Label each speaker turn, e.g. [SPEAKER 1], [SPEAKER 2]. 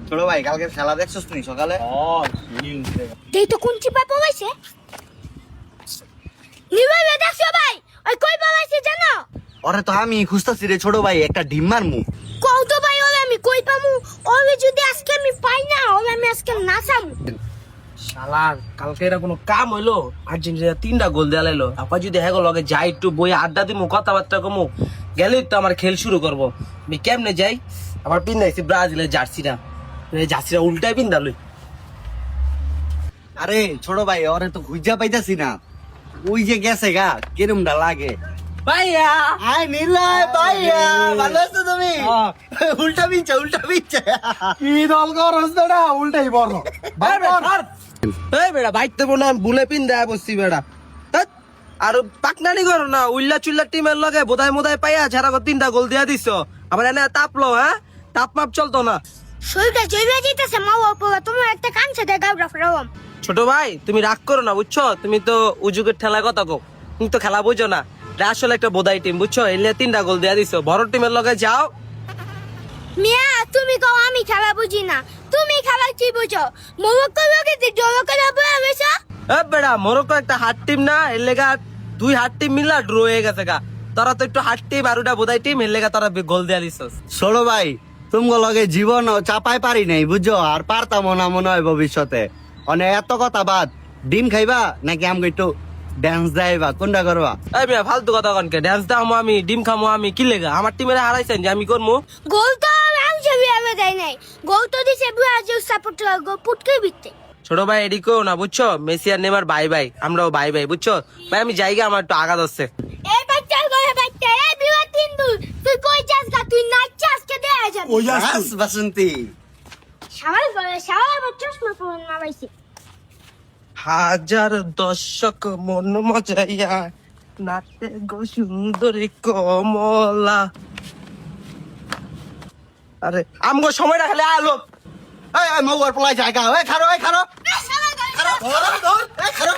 [SPEAKER 1] ছোট ভাই কালকে খেলা দেখছস নি সকালে?
[SPEAKER 2] দেই তো কোন চিপা পড়াইছে নিবাই দেখছো ভাই ওই কই পড়াইছে জানো?
[SPEAKER 1] ওরে তো আমি খুঁজতাছি রে ছোট ভাই, একটা ডিম মারমু।
[SPEAKER 2] কও তো ভাই ওরে আমি কই পামু? ওরে যদি আজকে আমি পাই না ওরে আমি আজকে নাচামু।
[SPEAKER 3] শালা কালকে এরা কোনো কাম হইলো, আর্জেন্টিনা 3টা গোল দেয়া লাইলো। আপা যদি হ্যাগো লগে যাই একটু বই আড্ডা দিমু, কথাবার্তা কমু, গেলেই তো আমার খেল শুরু করবো। আমি কেমনে যাই? আমার পিন্দাইছি ব্রাজিলের জার্সিটা, জার্সিটা উল্টাই পিন্দালই।
[SPEAKER 1] আরে ছোট ভাই ওরে তো খুঁজা পাইতাছি না, ওই যে গেছে গা, কিরমটা লাগে?
[SPEAKER 3] ভাইয়া
[SPEAKER 1] আয় নিলয় ভাইয়া, ভালো আছো তুমি? উল্টা বিচ্ছে
[SPEAKER 3] কি দল করছ বেটা, উল্টাই বড় এই বেটা বাইক দেবো না, ভুলে পিন দেয়া বসছি বেটা। ধ্যাৎ, আর পাকনানি করো না, উল্লা চুল্লা টিমের লগে বোধায় মোদায় পাইয়া ঝাড়া 3টা গোল দিয়া দিছ। আবার এনে তাপলো, হ্যাঁ তাপ মাপ চলতো না।
[SPEAKER 2] শরীরটা জৈবে যেতেছে মা বাবা তোমার একটা কানছে দে গাবরা ফরাম।
[SPEAKER 3] ছোট ভাই তুমি রাগ করো না বুঝছো, তুমি তো উজুকের ঠেলায় কথা কো, তুমি তো খেলা বুঝো না। এটা আসলে একটা বোধাই টিম বুঝছো, এলে 3টা গোল দিয়া দিছ। বড় টিমের লগে যাও।
[SPEAKER 2] মিয়া তুমি কও আমি খেলা বুঝি না, তুমি খেলা কি বুঝো? মরক্কো লগে যে জলকে যাবে আবেছা।
[SPEAKER 3] এ বেড়া মরক্কো একটা হাট টিম না, এর লেগা 2 হাট টিম মিলা ড্র হয়ে গেছে গা। তোরা তো একটু হাট টিম আর ওটা বোধাই টিম, এর লেগা তোরা গোল দিয়া দিছস।
[SPEAKER 1] ছোট ভাই তুমি লগে জীবন চাপাই পারি নাই বুঝছো, আর পারতাম না মনে হয় ভবিষ্যতে। অনেক এত কথা বাদ, ডিম খাইবা নাকি আমাকে একটু ড্যান্স দেয়বা, কোনটা করবা?
[SPEAKER 3] এই মিয়া ফালতু কথা কনকে, ড্যান্স দামো আমি, ডিম খামো আমি, কি লেগা? আমার টিমের হারাইছেন যে আমি করমু?
[SPEAKER 2] গোল তো আমি বিয়াবে দেয় নাই, গোল তো দিছে ব্রাজিল সাপোর্টার গো পুটকে বিতে।
[SPEAKER 3] ছোট ভাই এদিকেও না বুঝছো, মেসি আর নেমার বাই বাই, আমরাও বাই বাই বুঝছো ভাই। আমি জায়গা আমার একটু আঘাত হচ্ছে।
[SPEAKER 2] এই বাচ্চা করে বাচ্চা এই বিলা তিন দুই তুই কই যাস গা? তুই নাচছাস কে দেয়া যাবে?
[SPEAKER 1] বাস, বাসন্তী
[SPEAKER 2] শাওয়াল করে শাওয়াল চশমা পরন না ভাইছি।
[SPEAKER 3] হাজার দর্শক মন মজাইয়া নাচে গো সুন্দরী কমলা। আরে আমগো সময়টা খালি আলো।
[SPEAKER 1] এই মৌয়ার পলাই জায়গা, এই খারো, এই খারো,
[SPEAKER 2] শাওয়াল করে
[SPEAKER 1] খারো, ধর, ধর, এই খারো।